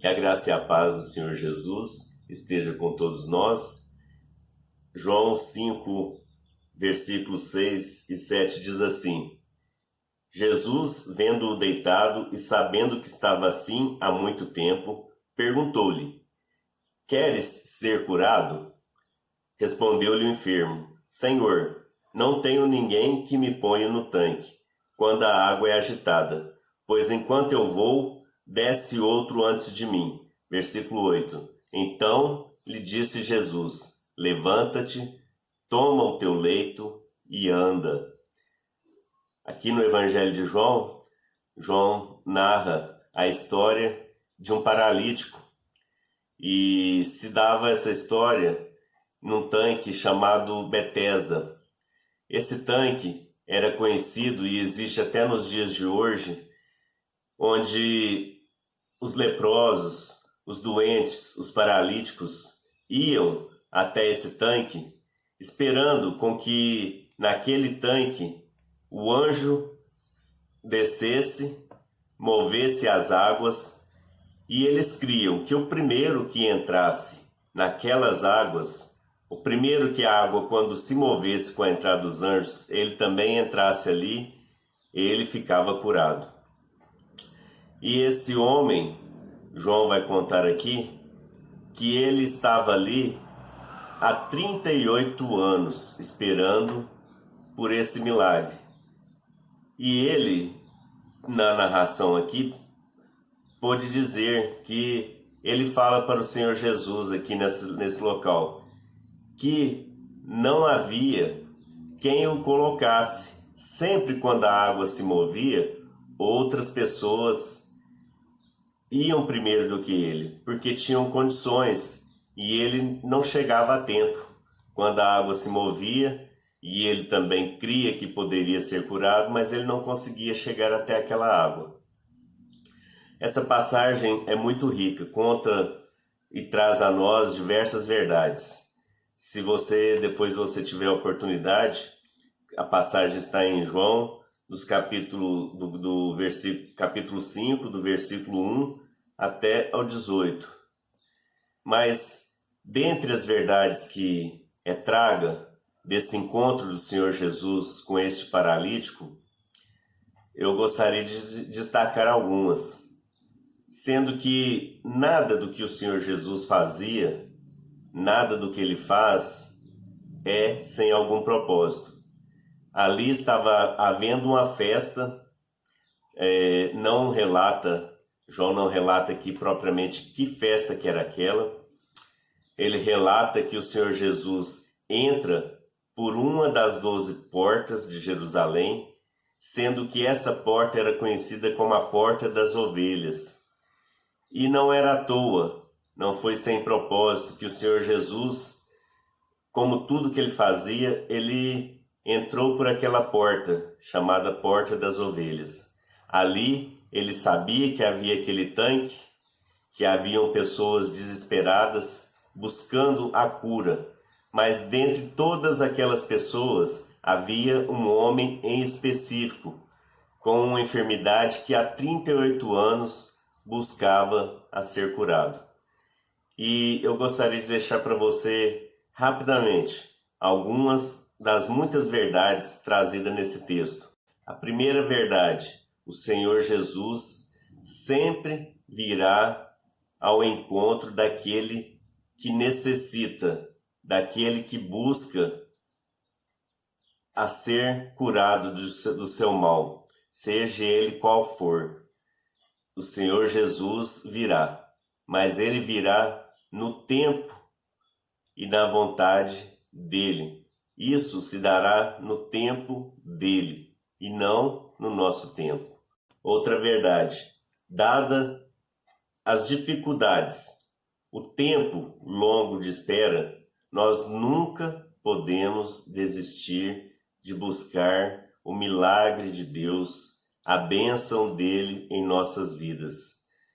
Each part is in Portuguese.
Que a graça e a paz do Senhor Jesus esteja com todos nós. João 5, versículos 6 e 7 diz assim: Jesus, vendo-o deitado e sabendo que estava assim há muito tempo, perguntou-lhe: Queres ser curado? Respondeu-lhe o enfermo: Senhor, não tenho ninguém que me ponha no tanque, quando a água é agitada, pois enquanto eu vou, desce outro antes de mim. Versículo 8. Então lhe disse Jesus: Levanta-te, toma o teu leito e anda. Aqui no Evangelho de João, João narra a história de um paralítico e se dava essa história num tanque chamado Betesda. Esse tanque era conhecido e existe até nos dias de hoje, onde os leprosos, os doentes, os paralíticos iam até esse tanque, esperando com que naquele tanque o anjo descesse, movesse as águas, e eles criam que o primeiro que entrasse naquelas águas, o primeiro que a água, quando se movesse com a entrada dos anjos, ele também entrasse ali, ele ficava curado. E esse homem, João vai contar aqui, que ele estava ali há 38 anos esperando por esse milagre. E ele, na narração aqui, pôde dizer que ele fala para o Senhor Jesus aqui nesse local, que não havia quem o colocasse. Sempre quando a água se movia, outras pessoas iam primeiro do que ele, porque tinham condições e ele não chegava a tempo. Quando a água se movia, e ele também cria que poderia ser curado, mas ele não conseguia chegar até aquela água. Essa passagem é muito rica, conta e traz a nós diversas verdades. Se depois você tiver a oportunidade, a passagem está em João, capítulo 5, do versículo 1 até ao 18. Mas, dentre as verdades que traga desse encontro do Senhor Jesus com este paralítico, eu gostaria de destacar algumas, sendo que nada do que o Senhor Jesus fazia, nada do que ele faz é sem algum propósito. Ali estava havendo uma festa, João não relata aqui propriamente que festa que era aquela. Ele relata que o Senhor Jesus entra por uma das 12 portas de Jerusalém, sendo que essa porta era conhecida como a Porta das Ovelhas. E não era à toa, não foi sem propósito que o Senhor Jesus, como tudo que ele fazia, ele entrou por aquela porta, chamada Porta das Ovelhas. Ali ele sabia que havia aquele tanque, que haviam pessoas desesperadas buscando a cura, mas dentre todas aquelas pessoas havia um homem em específico, com uma enfermidade que há 38 anos buscava a ser curado. E eu gostaria de deixar para você rapidamente algumas das muitas verdades trazidas nesse texto. A primeira verdade: o Senhor Jesus sempre virá ao encontro daquele que necessita, daquele que busca a ser curado do seu mal, seja ele qual for. O Senhor Jesus virá, mas ele virá no tempo e na vontade dele. Isso se dará no tempo dele e não no nosso tempo. Outra verdade: dada as dificuldades, o tempo longo de espera, nós nunca podemos desistir de buscar o milagre de Deus, a bênção dele em nossas vidas.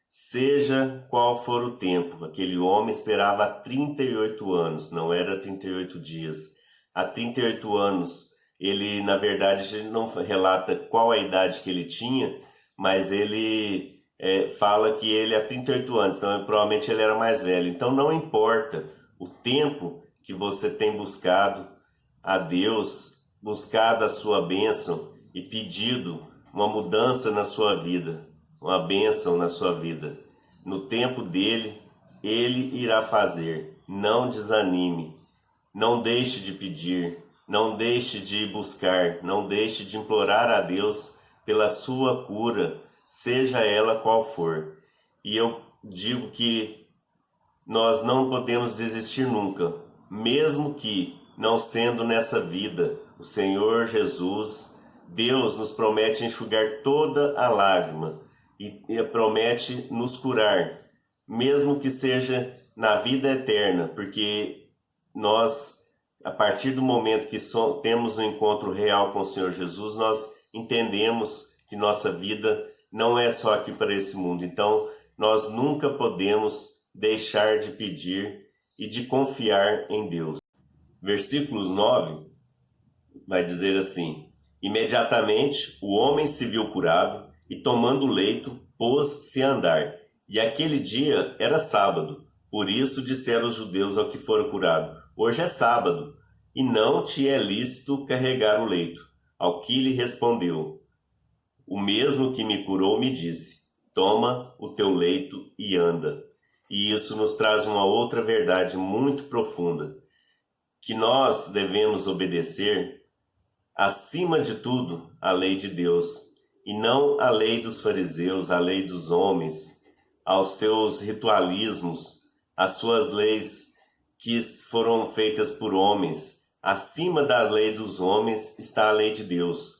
Seja qual for o tempo, aquele homem esperava há 38 anos, não era 38 dias. Há 38 anos, ele na verdade não relata qual a idade que ele tinha, mas ele fala que ele há 38 anos, então provavelmente ele era mais velho. Então não importa o tempo que você tem buscado a Deus, buscado a sua bênção e pedido uma mudança na sua vida, uma bênção na sua vida. No tempo dele, ele irá fazer. Não desanime, não deixe de pedir, não deixe de buscar, não deixe de implorar a Deus pela sua cura, seja ela qual for. E eu digo que nós não podemos desistir nunca, mesmo que não sendo nessa vida. O Senhor Jesus, Deus nos promete enxugar toda a lágrima e promete nos curar, mesmo que seja na vida eterna, porque nós, a partir do momento que temos um encontro real com o Senhor Jesus, nós entendemos que nossa vida não é só aqui para esse mundo. Então, nós nunca podemos deixar de pedir e de confiar em Deus. Versículos 9 vai dizer assim: imediatamente o homem se viu curado e, tomando o leito, pôs-se a andar. E aquele dia era sábado. Por isso disseram os judeus ao que fora curado: hoje é sábado, e não te é lícito carregar o leito. Ao que lhe respondeu: o mesmo que me curou me disse: toma o teu leito e anda. E isso nos traz uma outra verdade muito profunda, que nós devemos obedecer, acima de tudo, a lei de Deus, e não a lei dos fariseus, a lei dos homens, aos seus ritualismos, às suas leis que foram feitas por homens. Acima da lei dos homens está a lei de Deus.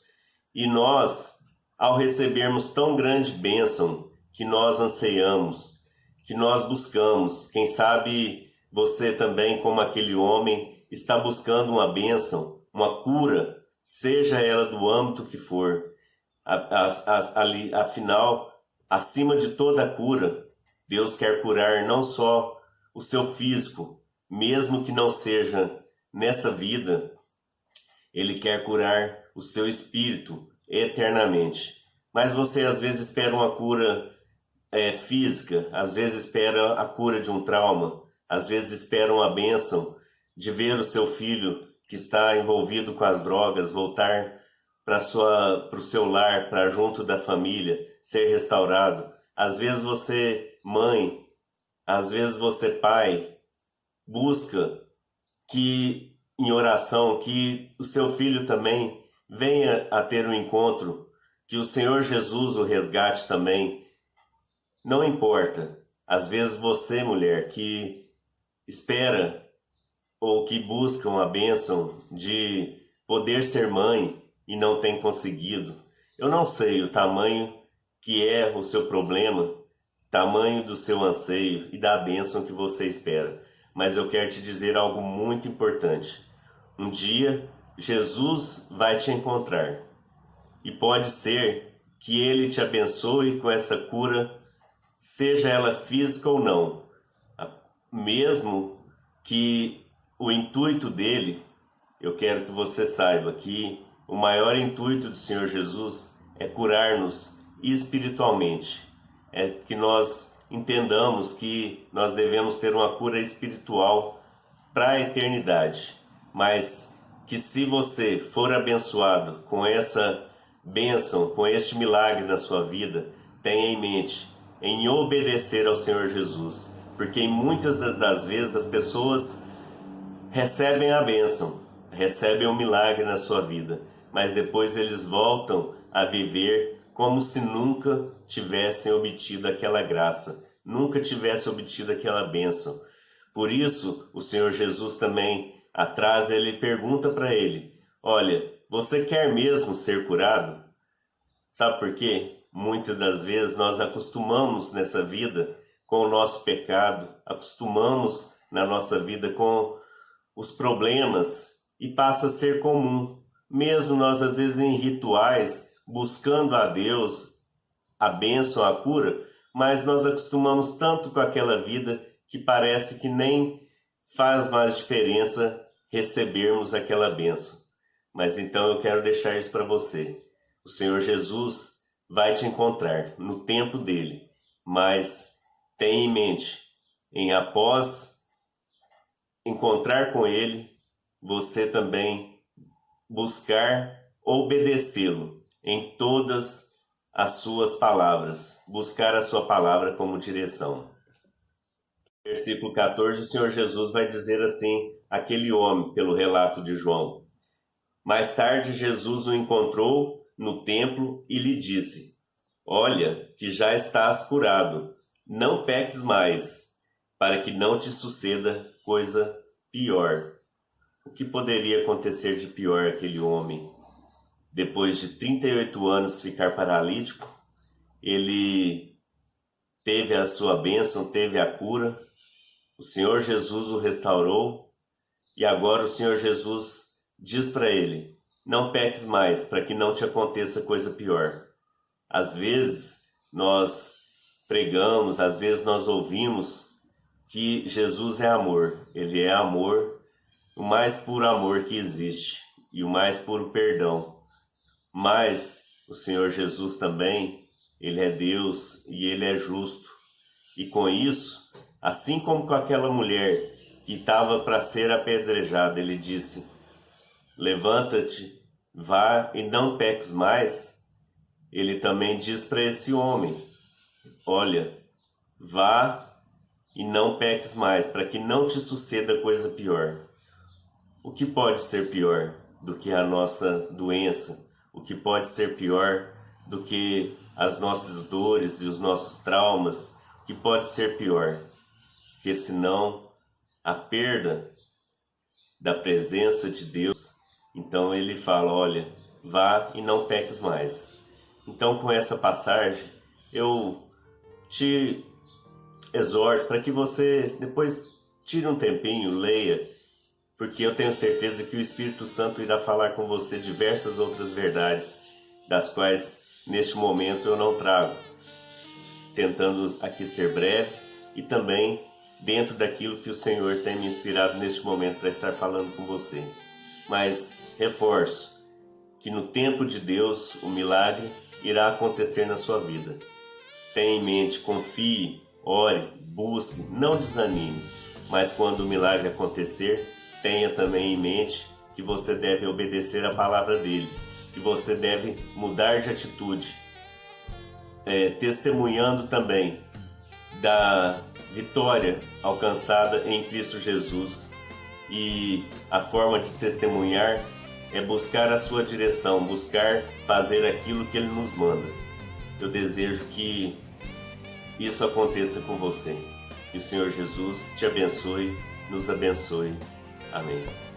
E nós, ao recebermos tão grande bênção que nós anseiamos, que nós buscamos, quem sabe você também, como aquele homem, está buscando uma bênção, uma cura, seja ela do âmbito que for. Afinal, acima de toda a cura, Deus quer curar não só o seu físico, mesmo que não seja nesta vida, Ele quer curar o seu espírito eternamente. Mas você às vezes espera uma cura física, às vezes espera a cura de um trauma, às vezes espera uma bênção de ver o seu filho que está envolvido com as drogas voltar para o seu lar, para junto da família, ser restaurado. Às vezes você, mãe, às vezes você, pai, busca que em oração, que o seu filho também venha a ter um encontro, que o Senhor Jesus o resgate também. Não importa, às vezes você, mulher, que espera ou que busca uma bênção de poder ser mãe e não tem conseguido. Eu não sei o tamanho que é o seu problema, tamanho do seu anseio e da bênção que você espera. Mas eu quero te dizer algo muito importante. Um dia, Jesus vai te encontrar. E pode ser que Ele te abençoe com essa cura, seja ela física ou não. Mesmo que o intuito dele, eu quero que você saiba que o maior intuito do Senhor Jesus é curar-nos espiritualmente. É que nós entendamos que nós devemos ter uma cura espiritual para a eternidade. Mas que se você for abençoado com essa bênção, com este milagre na sua vida, tenha em mente em obedecer ao Senhor Jesus. Porque muitas das vezes as pessoas recebem a bênção, recebem o milagre na sua vida, mas depois eles voltam a viver como se nunca tivessem obtido aquela graça, nunca tivessem obtido aquela bênção. Por isso, o Senhor Jesus também atrás, ele pergunta para ele: olha, você quer mesmo ser curado? Sabe por quê? Muitas das vezes nós acostumamos nessa vida com o nosso pecado, acostumamos na nossa vida com os problemas e passa a ser comum. Mesmo nós às vezes em rituais, buscando a Deus a bênção, a cura, mas nós acostumamos tanto com aquela vida que parece que nem faz mais diferença recebermos aquela bênção. Mas então eu quero deixar isso para você. O Senhor Jesus vai te encontrar no tempo dele. mas tenha em mente, após encontrar com Ele, você também buscar obedecê-lo em todas as suas palavras, buscar a sua palavra como direção. Versículo 14, o Senhor Jesus vai dizer assim, aquele homem, pelo relato de João. Mais tarde, Jesus o encontrou no templo e lhe disse, olha, que já estás curado, não peques mais, para que não te suceda coisa pior. O que poderia acontecer de pior aquele homem? Depois de 38 anos ficar paralítico, ele teve a sua bênção, teve a cura, o Senhor Jesus o restaurou e agora o Senhor Jesus diz para ele, não peques mais para que não te aconteça coisa pior. Às vezes nós pregamos, às vezes nós ouvimos que Jesus é amor, Ele é amor, o mais puro amor que existe e o mais puro perdão. Mas o Senhor Jesus também, Ele é Deus e Ele é justo. E com isso, assim como com aquela mulher que estava para ser apedrejada, Ele disse, levanta-te, vá e não peques mais. Ele também diz para esse homem, olha, vá e não peques mais, para que não te suceda coisa pior. O que pode ser pior do que a nossa doença? O que pode ser pior do que as nossas dores e os nossos traumas? O que pode ser pior? Porque senão a perda da presença de Deus. Então ele fala, olha, vá e não peques mais. Então com essa passagem eu te exorto para que você depois tire um tempinho, leia, porque eu tenho certeza que o Espírito Santo irá falar com você diversas outras verdades, das quais neste momento eu não trago, tentando aqui ser breve e também dentro daquilo que o Senhor tem me inspirado neste momento para estar falando com você. Mas reforço que no tempo de Deus o milagre irá acontecer na sua vida. Tenha em mente, confie, ore, busque, não desanime, mas quando o milagre acontecer, tenha também em mente que você deve obedecer a palavra dele, que você deve mudar de atitude, testemunhando também da vitória alcançada em Cristo Jesus. E a forma de testemunhar é buscar a sua direção, buscar fazer aquilo que ele nos manda. Eu desejo que isso aconteça com você. Que o Senhor Jesus te abençoe, nos abençoe. Amém.